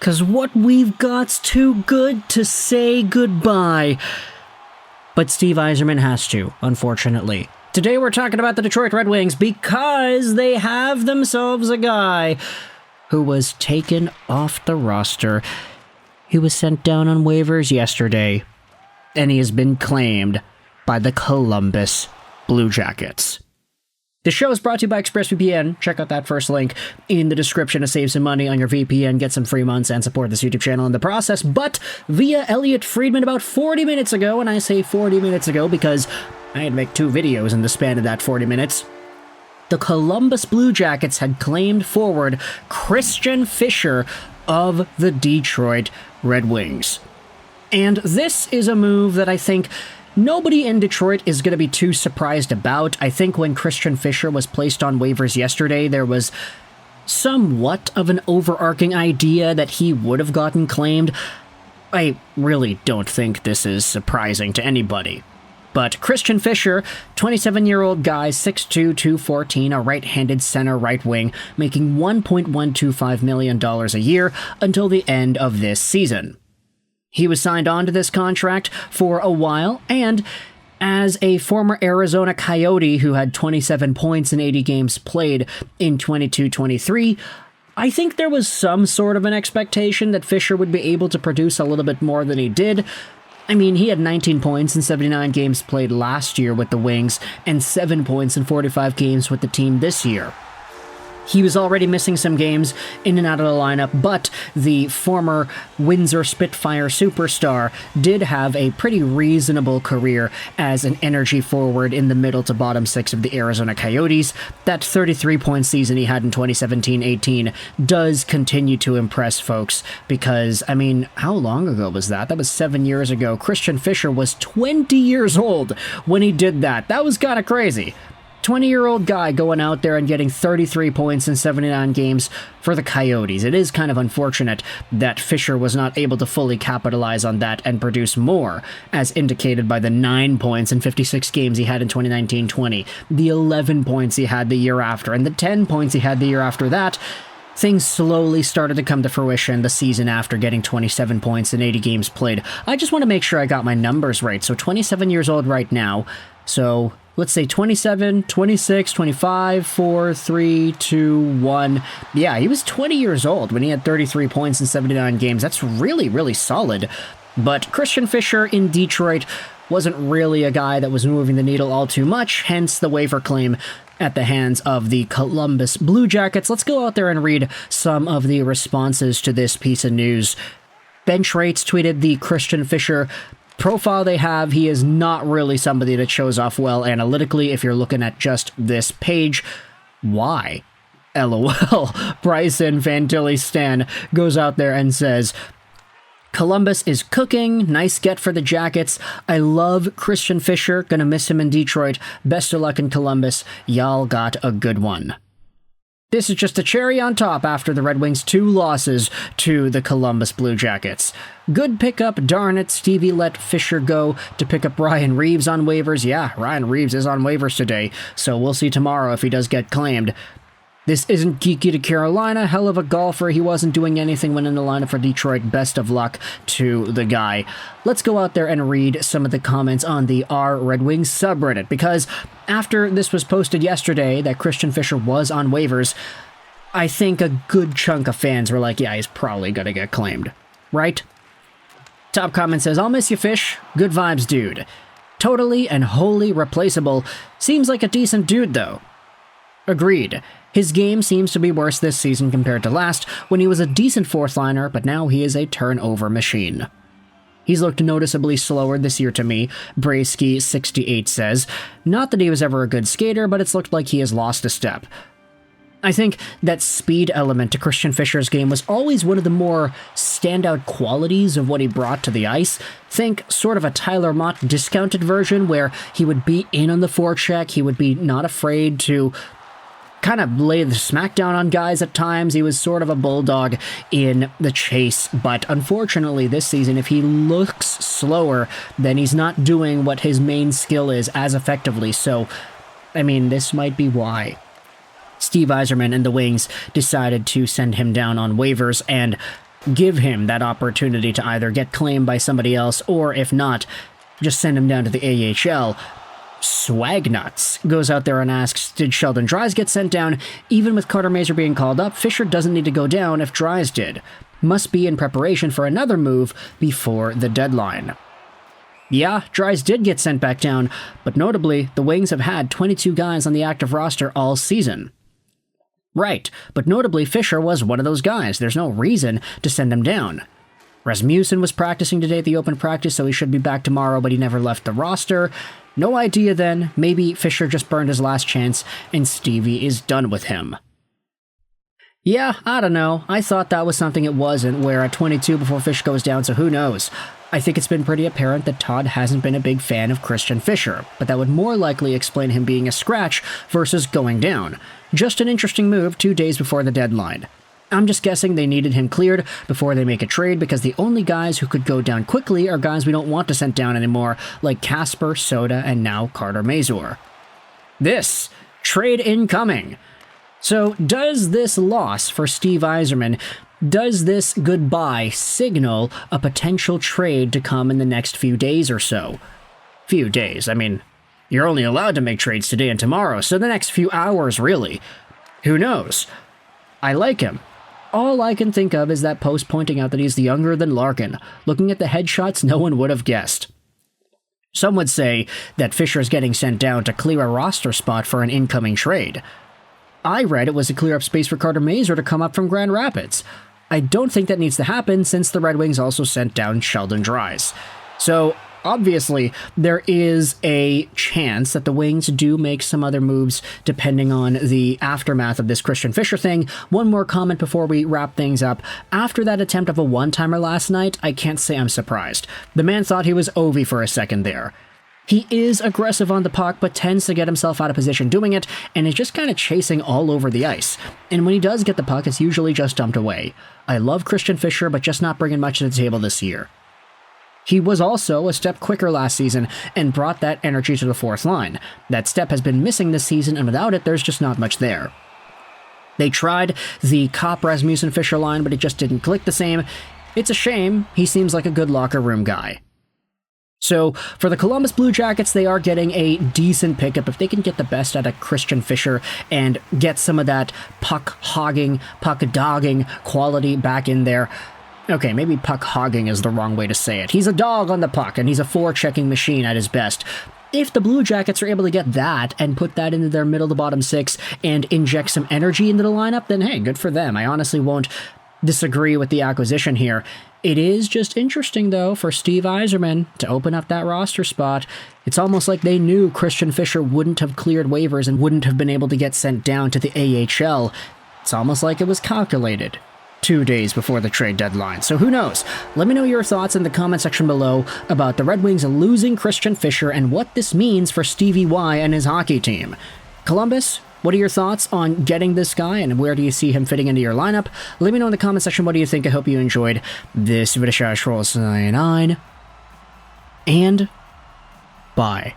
'cause what we've got's too good to say goodbye. But Steve Yzerman has to, unfortunately. Today we're talking about the Detroit Red Wings because they have themselves a guy who was taken off the roster. He was sent down on waivers yesterday, and he has been claimed by the Columbus Blue Jackets. The show is brought to you by ExpressVPN. Check out that first link in the description to save some money on your VPN, get some free months, and support this YouTube channel in the process. But via Elliot Friedman about 40 minutes ago, and I say 40 minutes ago because I had to make 2 videos in the span of that 40 minutes, the Columbus Blue Jackets had claimed forward Christian Fischer of the Detroit Red Wings. And this is a move that I think nobody in Detroit is going to be too surprised about. I think when Christian Fischer was placed on waivers yesterday, there was somewhat of an overarching idea that he would have gotten claimed. I really don't think this is surprising to anybody. But Christian Fischer, 27-year-old guy, 6'2", 214, a right-handed center right wing, making $1.125 million a year until the end of this season. He was signed on to this contract for a while, and as a former Arizona Coyote who had 27 points in 80 games played in 22-23, I think there was some sort of an expectation that Fischer would be able to produce a little bit more than he did. I mean, he had 19 points in 79 games played last year with the Wings, and 7 points in 45 games with the team this year. He was already missing some games in and out of the lineup, but the former Windsor Spitfire superstar did have a pretty reasonable career as an energy forward in the middle to bottom 6 of the Arizona Coyotes. That 33-point season he had in 2017-18 does continue to impress folks because, I mean, how long ago was that? That was 7 years ago. Christian Fischer was 20 years old when he did that. That was kind of crazy. 20-year-old guy going out there and getting 33 points in 79 games for the Coyotes. It is kind of unfortunate that Fischer was not able to fully capitalize on that and produce more, as indicated by the 9 points in 56 games he had in 2019-20, the 11 points he had the year after, and the 10 points he had the year after that. Things slowly started to come to fruition the season after getting 27 points in 80 games played. I just want to make sure I got my numbers right. So 27 years old right now. So let's say 27, 26, 25, 4, 3, 2, 1. Yeah, he was 20 years old when he had 33 points in 79 games. That's really, really solid. But Christian Fischer in Detroit wasn't really a guy that was moving the needle all too much, hence the waiver claim at the hands of the Columbus Blue Jackets. Let's go out there and read some of the responses to this piece of news. Bench Rates tweeted the Christian Fischer profile they have. He is not really somebody that shows off well analytically if you're looking at just this page. Why? LOL. Bryson Fantilli Stan goes out there and says, Columbus is cooking. Nice get for the Jackets. I love Christian Fischer. Gonna miss him in Detroit. Best of luck in Columbus. Y'all got a good one. This is just a cherry on top after the Red Wings' 2 losses to the Columbus Blue Jackets. Good pickup, darn it. Stevie let Fischer go to pick up Ryan Reeves on waivers. Yeah, Ryan Reeves is on waivers today, so we'll see tomorrow if he does get claimed. This isn't geeky to Carolina. Hell of a golfer. He wasn't doing anything when in the lineup for Detroit. Best of luck to the guy. Let's go out there and read some of the comments on the R Red Wings subreddit, because after this was posted yesterday that Christian Fischer was on waivers, I think a good chunk of fans were like, yeah, he's probably gonna get claimed. Right? Top comment says, I'll miss you, Fish. Good vibes, dude. Totally and wholly replaceable. Seems like a decent dude, though. Agreed. His game seems to be worse this season compared to last, when he was a decent fourth liner, but now he is a turnover machine. He's looked noticeably slower this year to me, Braysky68 says. Not that he was ever a good skater, but it's looked like he has lost a step. I think that speed element to Christian Fischer's game was always one of the more standout qualities of what he brought to the ice. Think sort of a Tyler Mott discounted version where he would be in on the forecheck, he would be not afraid to kind of lay the smackdown on guys at times. He was sort of a bulldog in the chase, but unfortunately this season, if he looks slower, then he's not doing what his main skill is as effectively. So, I mean, this might be why Steve Yzerman and the Wings decided to send him down on waivers, and give him that opportunity to either get claimed by somebody else, or if not, just send him down to the AHL. Swagnuts goes out there and asks, did Sheldon Dries get sent down? Even with Carter Mazur being called up, Fischer doesn't need to go down if Dries did. Must be in preparation for another move before the deadline. Yeah, Dries did get sent back down, but notably, the Wings have had 22 guys on the active roster all season. Right, but notably, Fischer was one of those guys. There's no reason to send him down. Rasmussen was practicing today at the open practice, so he should be back tomorrow, but he never left the roster. No idea then, maybe Fischer just burned his last chance and Stevie is done with him. Yeah, I don't know. I thought that was something it wasn't, where at 22 before Fish goes down, so who knows. I think it's been pretty apparent that Todd hasn't been a big fan of Christian Fischer, but that would more likely explain him being a scratch versus going down. Just an interesting move 2 days before the deadline. I'm just guessing they needed him cleared before they make a trade, because the only guys who could go down quickly are guys we don't want to send down anymore, like Kasper, Soda, and now Carter Mazur. This trade incoming. So does this loss for Steve Yzerman, does this goodbye signal a potential trade to come in the next few days or so? Few days, I mean, you're only allowed to make trades today and tomorrow, so the next few hours, really. Who knows? I like him. All I can think of is that post pointing out that he's younger than Larkin. Looking at the headshots, no one would have guessed. Some would say that Fischer's getting sent down to clear a roster spot for an incoming trade. I read it was to clear up space for Carter Mazur to come up from Grand Rapids. I don't think that needs to happen, since the Red Wings also sent down Sheldon Dries. So, obviously, there is a chance that the Wings do make some other moves depending on the aftermath of this Christian Fischer thing. One more comment before we wrap things up. After that attempt of a one-timer last night, I can't say I'm surprised. The man thought he was Ovi for a second there. He is aggressive on the puck, but tends to get himself out of position doing it, and is just kind of chasing all over the ice. And when he does get the puck, it's usually just dumped away. I love Christian Fischer, but just not bringing much to the table this year. He was also a step quicker last season and brought that energy to the fourth line. That step has been missing this season, and without it, there's just not much there. They tried the Kopp Rasmussen Fischer line, but it just didn't click the same. It's a shame. He seems like a good locker room guy. So, for the Columbus Blue Jackets, they are getting a decent pickup. If they can get the best out of Christian Fischer and get some of that puck-hogging, puck-dogging quality back in there. Okay, maybe puck-hogging is the wrong way to say it. He's a dog on the puck, and he's a forechecking machine at his best. If the Blue Jackets are able to get that and put that into their middle-to-bottom six and inject some energy into the lineup, then hey, good for them. I honestly won't disagree with the acquisition here. It is just interesting, though, for Steve Yzerman to open up that roster spot. It's almost like they knew Christian Fischer wouldn't have cleared waivers and wouldn't have been able to get sent down to the AHL. It's almost like it was calculated 2 days before the trade deadline. So who knows? Let me know your thoughts in the comment section below about the Red Wings losing Christian Fischer and what this means for Stevie Y and his hockey team. Columbus, what are your thoughts on getting this guy, and where do you see him fitting into your lineup? Let me know in the comment section what do you think. I hope you enjoyed this video. And bye.